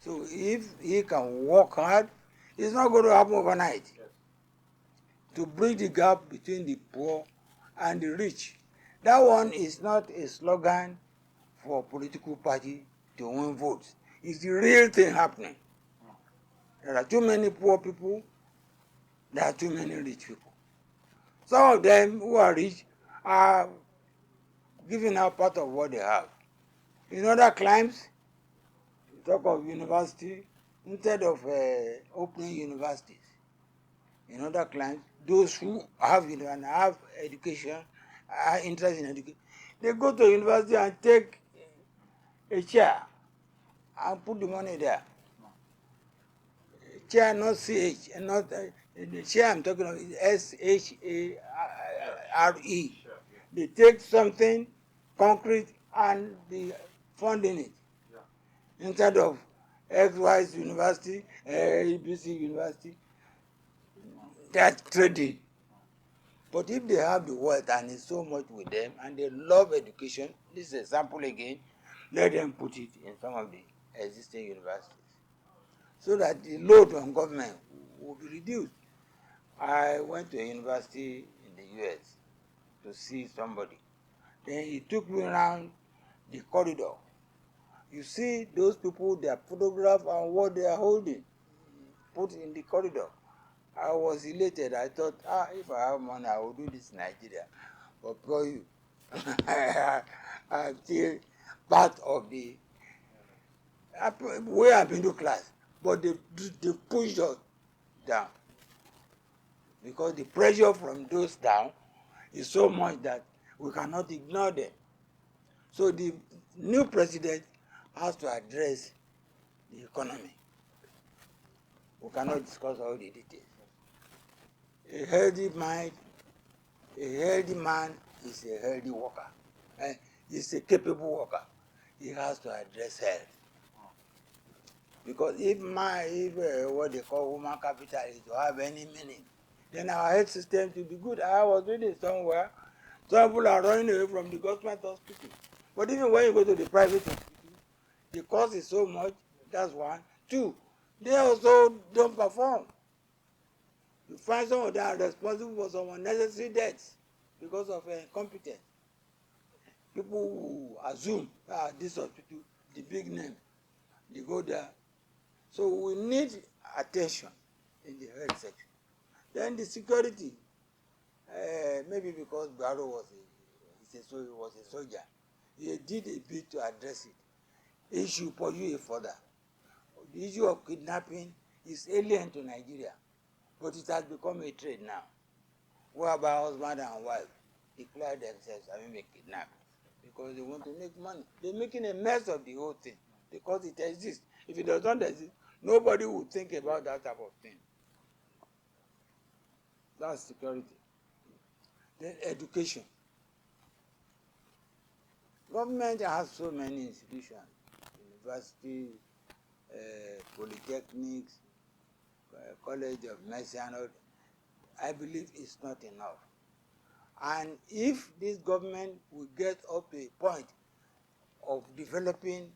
So if he can work hard, it's not going to happen overnight. Yes. To bridge the gap between the poor and the rich. That one is not a slogan for a political party to win votes. It's the real thing happening. There are too many poor people, there are too many rich people. Some of them who are rich are giving out part of what they have. In other climes, talk of university, instead of opening universities, in other climes, those who have and have education, are interested in education, they go to university and take a chair and put the money there. Chair, not CH, and not the chair I'm talking about is SHARE. They take something concrete and the funding it. Yeah. Instead of XY University, ABC University, that's trading. But if they have the wealth and it's so much with them and they love education, this is a sample again, let them put it in some of the existing universities so that the load on government will be reduced. I went to a university in the US to see somebody. Then he took me around the corridor. You see those people, their photograph and what they are holding, put in the corridor. I was elated. I thought, if I have money, I will do this in Nigeria. But for you, I'm still part of the way I've been to class. But they pushed us down. Because the pressure from those down is so much that we cannot ignore them. So the new president has to address the economy. We cannot discuss all the details. A healthy mind, a healthy man is a healthy worker. He's a capable worker. He has to address health. Because if what they call human capital is to have any meaning, then our health system will be good. I was reading somewhere, some people are running away from the government hospital. But even when you go to the private hospital, the cost is so much, that's one. Two, they also don't perform. You find some of them are responsible for some unnecessary deaths because of incompetence. People who assume this hospital, the big name, they go there. So we need attention in the health section. Then the security, maybe because Barrow was a soldier, he did a bit to address it. He should pursue it further. The issue of kidnapping is alien to Nigeria, but it has become a trade now, whereby husband and wife declare themselves having been kidnapped because they want to make money. They're making a mess of the whole thing because it exists. If it does not exist, nobody would think about that type of thing. That's security. Then education. Government has so many institutions, universities, polytechnics, college of medicine. I believe it's not enough. And if this government will get up to a point of developing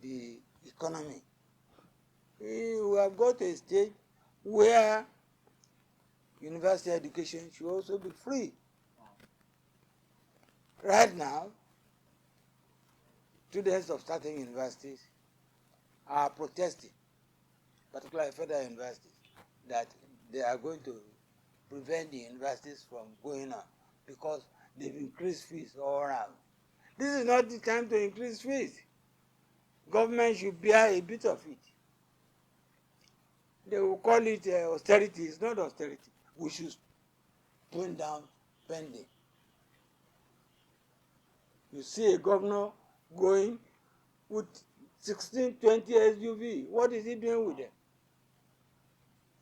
the economy, we have got to a stage where university education should also be free. Right now, students of certain universities are protesting, particularly federal universities, that they are going to prevent the universities from going on because they've increased fees all around. This is not the time to increase fees. Government should bear a bit of it. They will call it austerity. It's not austerity. We should tone down spending. You see a governor going with 16, 20 SUV. What is he doing with them?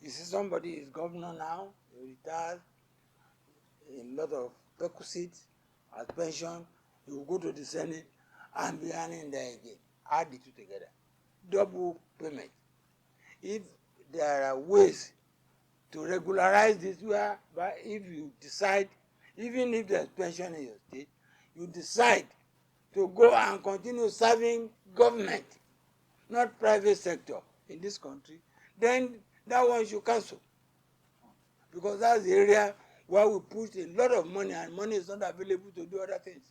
You see somebody is governor now, he retired, a lot of perquisites, as pension, he will go to the Senate and be earning there again. Add the two together. Double payment. If there are ways to regularize this, but if you decide, even if there's pension in your state, you decide to go and continue serving government not private sector in this country, then that one should cancel. Because that's the area where we put a lot of money and money is not available to do other things.